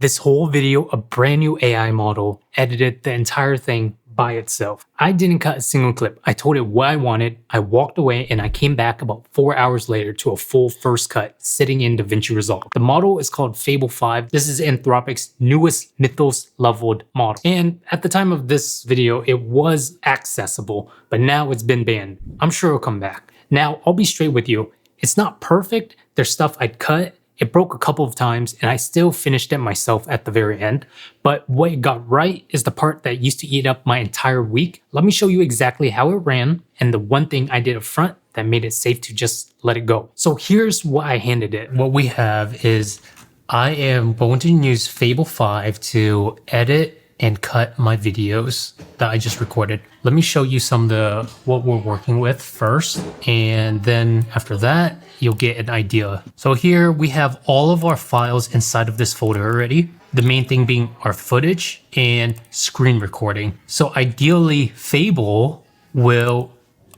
This whole video, a brand new AI model edited the entire thing by itself. I didn't cut a single clip. I told it what I wanted. I walked away and I came back about 4 hours later to a full first cut sitting in DaVinci Resolve. The model is called Fable 5. This is Anthropic's newest Mythos leveled model. And at the time of this video, it was accessible, but now it's been banned. I'm sure it'll come back. Now, I'll be straight with you. It's not perfect. There's stuff I'd cut. It broke a couple of times and I still finished it myself at the very end. But what it got right is the part that used to eat up my entire week. Let me show you exactly how it ran and the one thing I did up front that made it safe to just let it go. So here's what I handed it. What we have is I am going to use Fable 5 to edit and cut my videos that I just recorded. Let me show you some of what we're working with first, and then after that, you'll get an idea. So here we have all of our files inside of this folder already. The main thing being our footage and screen recording. So ideally, Fable will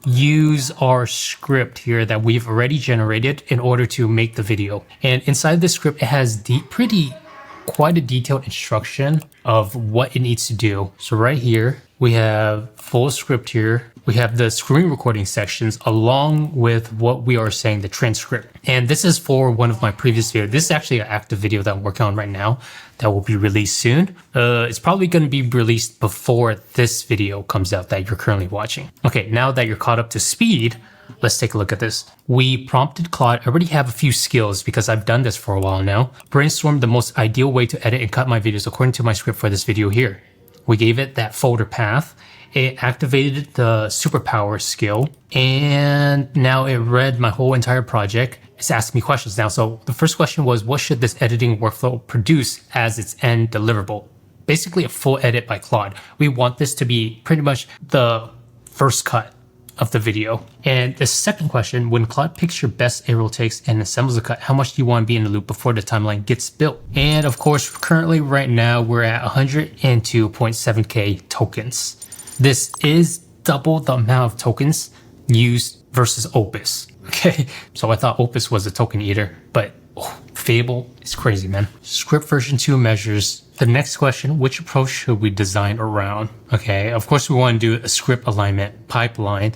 use our script here that we've already generated in order to make the video. And inside the script, it has quite a detailed instruction of what it needs to do. So right here, we have full script here. We have the screen recording sections along with what we are saying, the transcript. And this is for one of my previous videos. This is actually an active video that I'm working on right now that will be released soon. It's probably going to be released before this video comes out that you're currently watching. Okay, now that you're caught up to speed, let's take a look at this. We prompted Claude. I already have a few skills because I've done this for a while now. Brainstorm the most ideal way to edit and cut my videos according to my script for this video here. We gave it that folder path. It activated the superpower skill, and now it read my whole entire project. It's asking me questions now. So the first question was, what should this editing workflow produce as its end deliverable? Basically a full edit by Claude. We want this to be pretty much the first cut of the video. And the second question, when Claude picks your best aerial takes and assembles a cut, how much do you want to be in the loop before the timeline gets built? And of course, currently right now, we're at 102.7K tokens. This is double the amount of tokens used versus Opus. Okay, so I thought Opus was a token eater, but Fable is crazy, man. Script version 2 measures. The next question, which approach should we design around? Okay, of course we want to do a script alignment pipeline.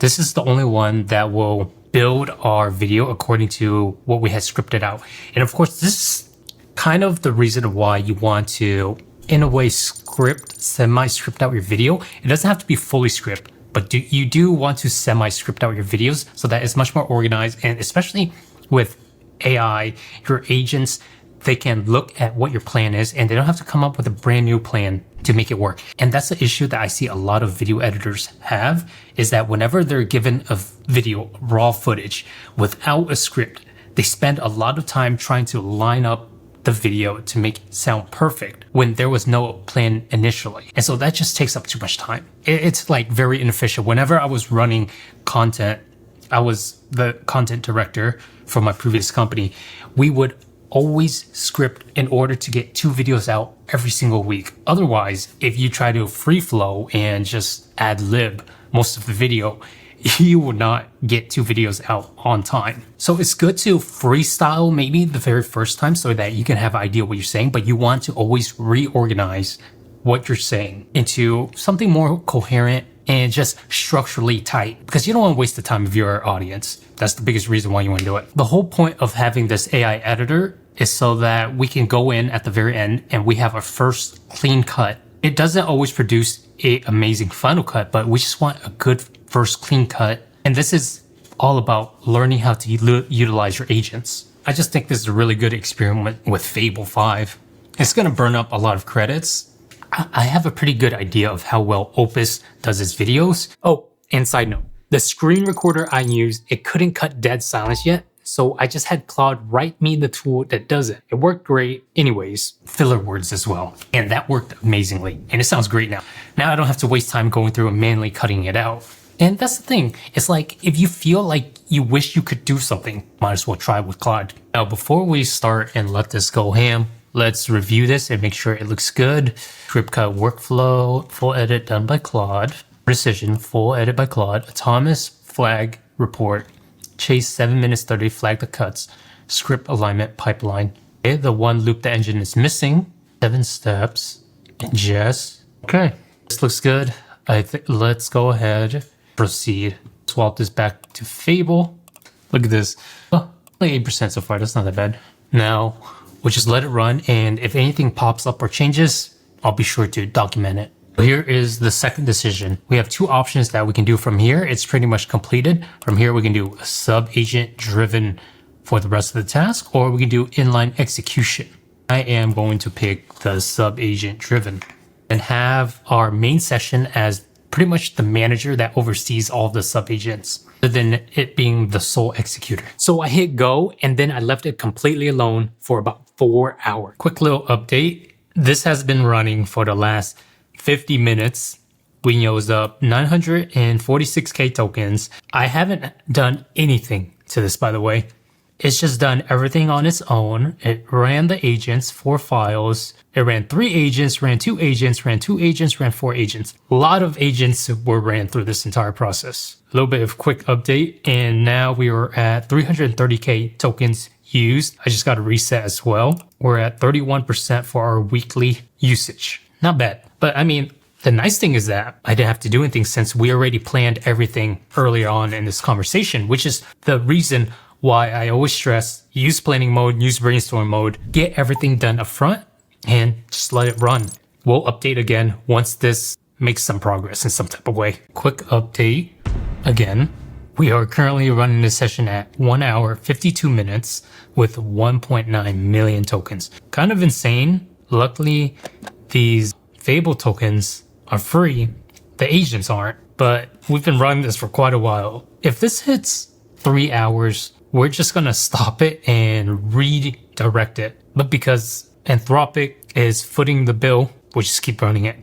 This is the only one that will build our video according to what we had scripted out. And of course, this is kind of the reason why you want to, in a way, semi-script out your video. It doesn't have to be fully script, but you do want to semi-script out your videos so that it's much more organized. And especially with AI, your agents, they can look at what your plan is and they don't have to come up with a brand new plan to make it work. And that's the issue that I see a lot of video editors have, is that whenever they're given a video, raw footage without a script, they spend a lot of time trying to line up the video to make it sound perfect when there was no plan initially. And so that just takes up too much time. It's like very inefficient. Whenever I was running content, I was the content director for my previous company. We would always script in order to get 2 videos out every single week. Otherwise, if you try to free flow and just ad lib most of the video, you will not get 2 videos out on time. So it's good to freestyle maybe the very first time so that you can have an idea what you're saying, but you want to always reorganize what you're saying into something more coherent and just structurally tight, because you don't want to waste the time of your audience. That's the biggest reason why you want to do it. The whole point of having this AI editor is so that we can go in at the very end and we have our first clean cut. It doesn't always produce an amazing final cut, but we just want a good first clean cut. And this is all about learning how to utilize your agents. I just think this is a really good experiment with Fable 5. It's going to burn up a lot of credits. I have a pretty good idea of how well Opus does its videos. Oh, and side note, the screen recorder I used, it couldn't cut dead silence yet. So I just had Claude write me the tool that does it. It worked great. Anyways, filler words as well. And that worked amazingly. And it sounds great now. Now I don't have to waste time going through and manually cutting it out. And that's the thing. It's like, if you feel like you wish you could do something, might as well try with Claude. Now, before we start and let this go ham, let's review this and make sure it looks good. Script cut workflow, full edit done by Claude. Precision, full edit by Claude. Autonomous flag report. Chase 7 minutes 30, flag the cuts. Script alignment pipeline. Okay, the one loop the engine is missing. 7 steps. Ingest. Okay, this looks good. Let's go ahead, proceed. Swap this back to Fable. Look at this. Oh, like 8% so far. That's not that bad. Now, we'll just let it run, and if anything pops up or changes, I'll be sure to document it. Here is the second decision. We have 2 options that we can do from here. It's pretty much completed. From here, we can do a sub-agent driven for the rest of the task, or we can do inline execution. I am going to pick the sub-agent driven and have our main session as pretty much the manager that oversees all the sub-agents, other than it being the sole executor. So I hit go, and then I left it completely alone for about 4 hours. Quick little update. This has been running for the last 50 minutes. We used up 946k tokens. I haven't done anything to this, by the way. It's just done everything on its own. It ran the agents, 4 files. It ran 3 agents, ran 2 agents, ran 2 agents, ran 4 agents. A lot of agents were ran through this entire process. A little bit of quick update, and now we are at 330k tokens used. I just got a reset as well. We're at 31% for our weekly usage. Not bad. But I mean, the nice thing is that I didn't have to do anything since we already planned everything earlier on in this conversation, which is the reason why I always stress use planning mode, use brainstorm mode, get everything done up front and just let it run. We'll update again once this makes some progress in some type of way. Quick update again. We are currently running this session at 1 hour, 52 minutes with 1.9 million tokens. Kind of insane. Luckily, these Fable tokens are free. The agents aren't, but we've been running this for quite a while. If this hits 3 hours, we're just gonna stop it and redirect it. But because Anthropic is footing the bill, we'll just keep running it.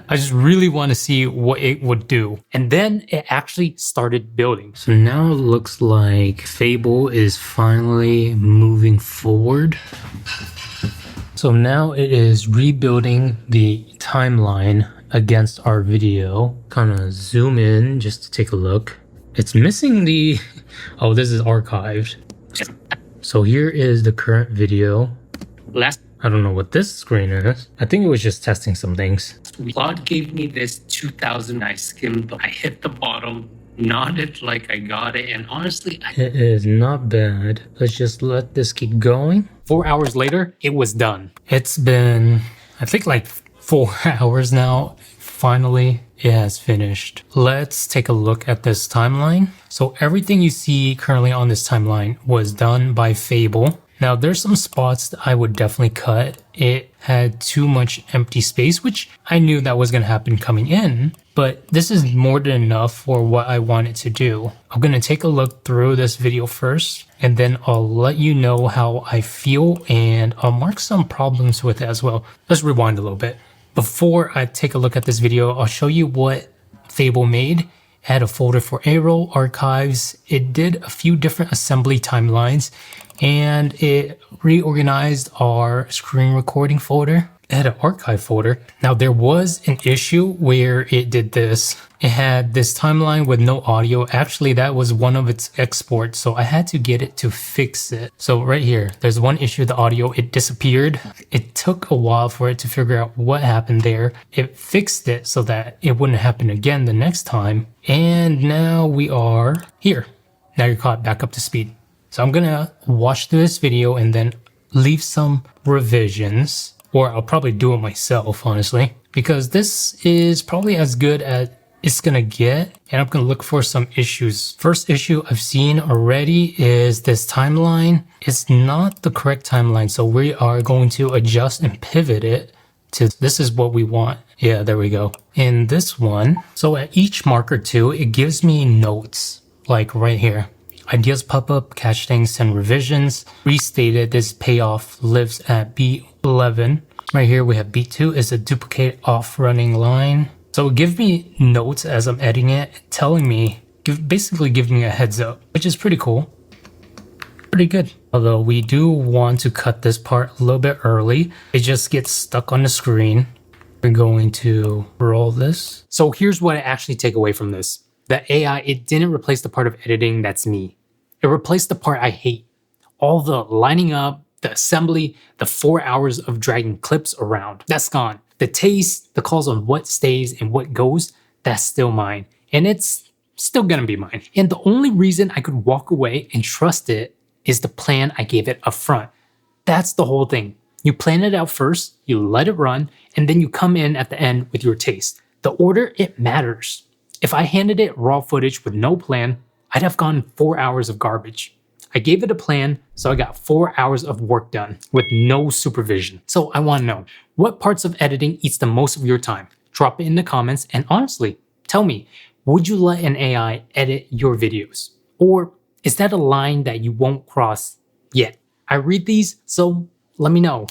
I just really want to see what it would do. And then it actually started building. So now it looks like Fable is finally moving forward. So now it is rebuilding the timeline against our video. Kind of zoom in just to take a look. It's missing the... Oh, this is archived. So here is the current video. I don't know what this screen is. I think it was just testing some things. Claude gave me this 2000. I skimmed, I hit the bottom, nodded like I got it, and honestly, it is not bad. Let's just let this keep going. 4 hours later, it was done. It's been, I think, like 4 hours now. Finally, it has finished. Let's take a look at this timeline. So everything you see currently on this timeline was done by Fable. Now there's some spots that I would definitely cut. It had too much empty space, which I knew that was going to happen coming in, but this is more than enough for what I wanted to do. I'm going to take a look through this video first, and then I'll let you know how I feel, and I'll mark some problems with it as well. Let's rewind a little bit. Before I take a look at this video, I'll show you what Fable made. It had a folder for A-roll archives. It did a few different assembly timelines, and it reorganized our screen recording folder. It had an archive folder. Now there was an issue where it did this. It had this timeline with no audio. Actually, that was one of its exports, so I had to get it to fix it. So right here, there's one issue, the audio, it disappeared. It took a while for it to figure out what happened there. It fixed it so that it wouldn't happen again the next time. And now we are here. Now you're caught back up to speed. So I'm gonna watch this video and then leave some revisions, or I'll probably do it myself, honestly, because this is probably as good as it's gonna get, and I'm gonna look for some issues. First issue I've seen already is this timeline. It's not the correct timeline, so we are going to adjust and pivot it to this is what we want. Yeah, there we go. In this one, so at each marker too, it gives me notes, like right here. Ideas pop up, catch things, send revisions. Restated, this payoff lives at beat 11. Right here we have beat 2 is a duplicate off running line. So it gives me notes as I'm editing it, telling me, basically giving me a heads up, which is pretty cool. Pretty good. Although we do want to cut this part a little bit early. It just gets stuck on the screen. We're going to roll this. So here's what I actually take away from this. The AI, it didn't replace the part of editing that's me. It replaced the part I hate. All the lining up, The assembly, the 4 hours of dragging clips around, that's gone. The taste, the calls on what stays and what goes, that's still mine. And it's still gonna be mine. And the only reason I could walk away and trust it is the plan I gave it up front. That's the whole thing. You plan it out first, you let it run, and then you come in at the end with your taste. The order, it matters. If I handed it raw footage with no plan, I'd have gotten 4 hours of garbage. I gave it a plan, so I got 4 hours of work done with no supervision. So I want to know, what parts of editing eats the most of your time? Drop it in the comments, and honestly, tell me, would you let an AI edit your videos? Or is that a line that you won't cross yet? I read these, so let me know.